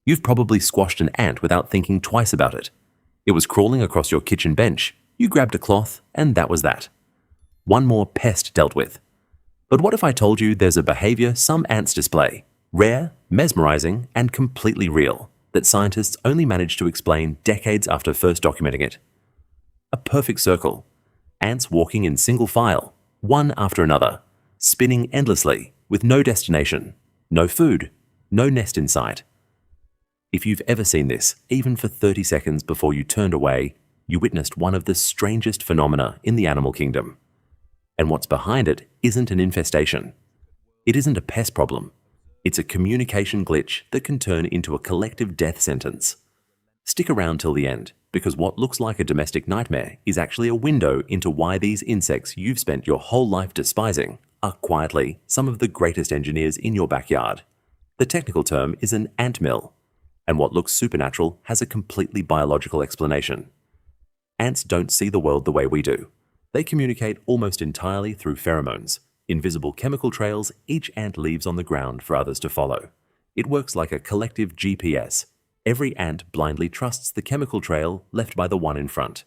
You've probably squashed an ant without thinking twice about it. It was crawling across your kitchen bench. You grabbed a cloth, and that was that. One more pest dealt with. But what if I told you there's a behaviour some ants display, rare, mesmerising, and completely real, that scientists only managed to explain decades after first documenting it? A perfect circle. Ants walking in single file, one after another, spinning endlessly, with no destination, no food, no nest in sight. If you've ever seen this, even for 30 seconds before you turned away, you witnessed one of the strangest phenomena in the animal kingdom. And what's behind it isn't an infestation. It isn't a pest problem. It's a communication glitch that can turn into a collective death sentence. Stick around till the end, because what looks like a domestic nightmare is actually a window into why these insects you've spent your whole life despising are quietly some of the greatest engineers in your backyard. The technical term is an ant mill, and what looks supernatural has a completely biological explanation. Ants don't see the world the way we do. They communicate almost entirely through pheromones, invisible chemical trails each ant leaves on the ground for others to follow. It works like a collective GPS. Every ant blindly trusts the chemical trail left by the one in front.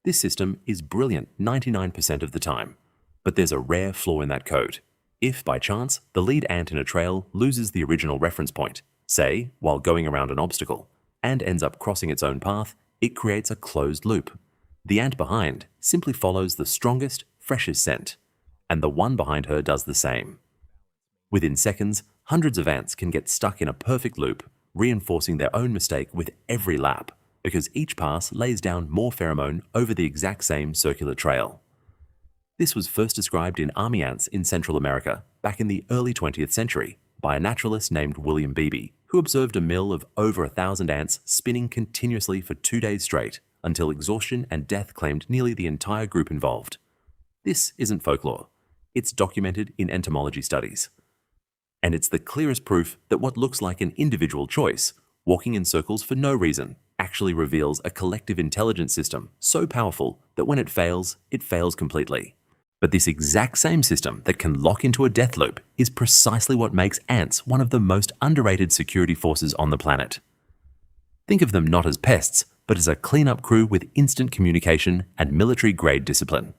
This system is brilliant 99% of the time, but there's a rare flaw in that code. If, by chance, the lead ant in a trail loses the original reference point, say, while going around an obstacle, and ends up crossing its own path, it creates a closed loop. The ant behind simply follows the strongest, freshest scent, and the one behind her does the same. Within seconds, hundreds of ants can get stuck in a perfect loop, reinforcing their own mistake with every lap, because each pass lays down more pheromone over the exact same circular trail. This was first described in army ants in Central America back in the early 20th century by a naturalist named William Beebe, who observed a mill of over 1,000 ants spinning continuously for 2 days straight until exhaustion and death claimed nearly the entire group involved. This isn't folklore. It's documented in entomology studies. And it's the clearest proof that what looks like an individual choice, walking in circles for no reason, actually reveals a collective intelligence system so powerful that when it fails completely. But this exact same system that can lock into a death loop is precisely what makes ants one of the most underrated security forces on the planet. Think of them not as pests, but as a cleanup crew with instant communication and military-grade discipline.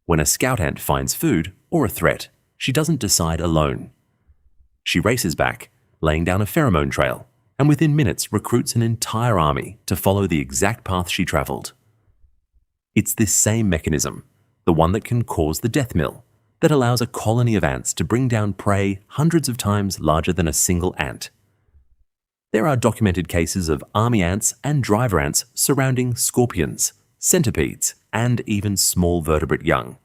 When a scout ant finds food or a threat, she doesn't decide alone. She races back, laying down a pheromone trail, and within minutes recruits an entire army to follow the exact path she traveled. It's this same mechanism, the one that can cause the death mill, that allows a colony of ants to bring down prey hundreds of times larger than a single ant. There are documented cases of army ants and driver ants surrounding scorpions, centipedes, and even small vertebrate young.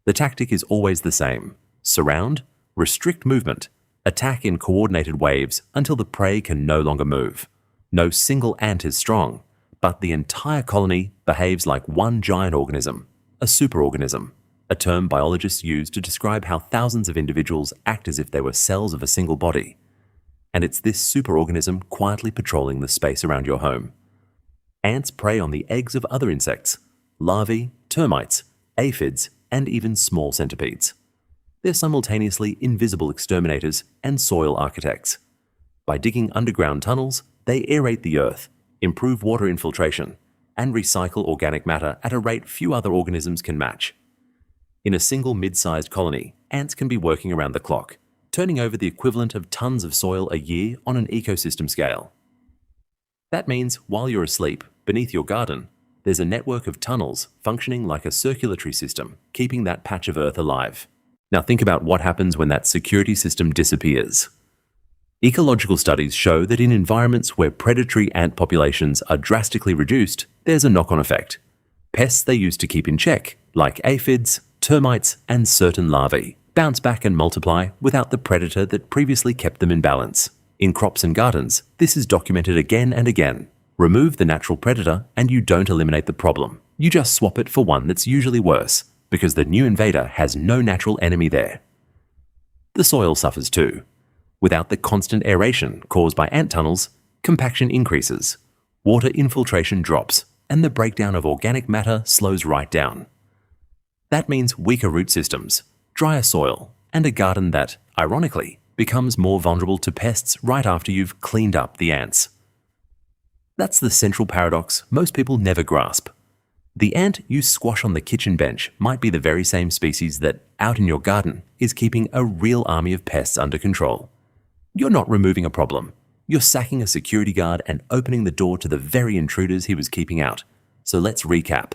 The tactic is always the same: surround, restrict movement, attack in coordinated waves until the prey can no longer move. No single ant is strong, but the entire colony behaves like one giant organism, a superorganism, a term biologists use to describe how thousands of individuals act as if they were cells of a single body. And it's this superorganism quietly patrolling the space around your home. Ants prey on the eggs of other insects, larvae, termites, aphids, and even small centipedes. They're simultaneously invisible exterminators and soil architects. By digging underground tunnels, they aerate the earth, improve water infiltration, and recycle organic matter at a rate few other organisms can match. In a single mid-sized colony, ants can be working around the clock, turning over the equivalent of tons of soil a year on an ecosystem scale. That means while you're asleep, beneath your garden, there's a network of tunnels functioning like a circulatory system, keeping that patch of earth alive. Now think about what happens when that security system disappears. Ecological studies show that in environments where predatory ant populations are drastically reduced, there's a knock-on effect. Pests they used to keep in check, like aphids, termites, and certain larvae, bounce back and multiply without the predator that previously kept them in balance. In crops and gardens, this is documented again and again. Remove the natural predator and you don't eliminate the problem. You just swap it for one that's usually worse, because the new invader has no natural enemy there. The soil suffers too. Without the constant aeration caused by ant tunnels, compaction increases, water infiltration drops, and the breakdown of organic matter slows right down. That means weaker root systems, drier soil, and a garden that, ironically, becomes more vulnerable to pests right after you've cleaned up the ants. That's the central paradox most people never grasp. The ant you squash on the kitchen bench might be the very same species that, out in your garden, is keeping a real army of pests under control. You're not removing a problem. You're sacking a security guard and opening the door to the very intruders he was keeping out. So let's recap.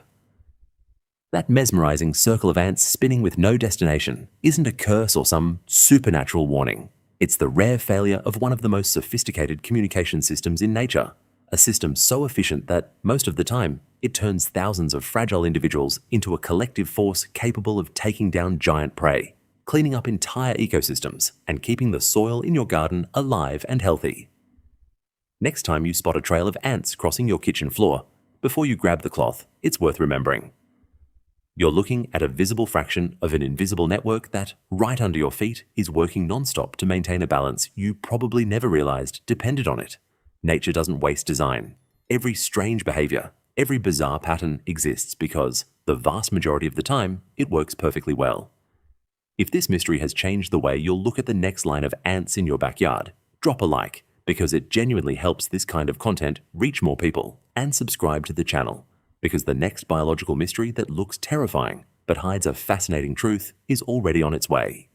That mesmerising circle of ants spinning with no destination isn't a curse or some supernatural warning. It's the rare failure of one of the most sophisticated communication systems in nature. A system so efficient that, most of the time, it turns thousands of fragile individuals into a collective force capable of taking down giant prey, cleaning up entire ecosystems, and keeping the soil in your garden alive and healthy. Next time you spot a trail of ants crossing your kitchen floor, before you grab the cloth, it's worth remembering. You're looking at a visible fraction of an invisible network that, right under your feet, is working non-stop to maintain a balance you probably never realized depended on it. Nature doesn't waste design. Every strange behavior, every bizarre pattern exists because, the vast majority of the time, it works perfectly well. If this mystery has changed the way you'll look at the next line of ants in your backyard, drop a like, because it genuinely helps this kind of content reach more people, and subscribe to the channel, because the next biological mystery that looks terrifying but hides a fascinating truth is already on its way.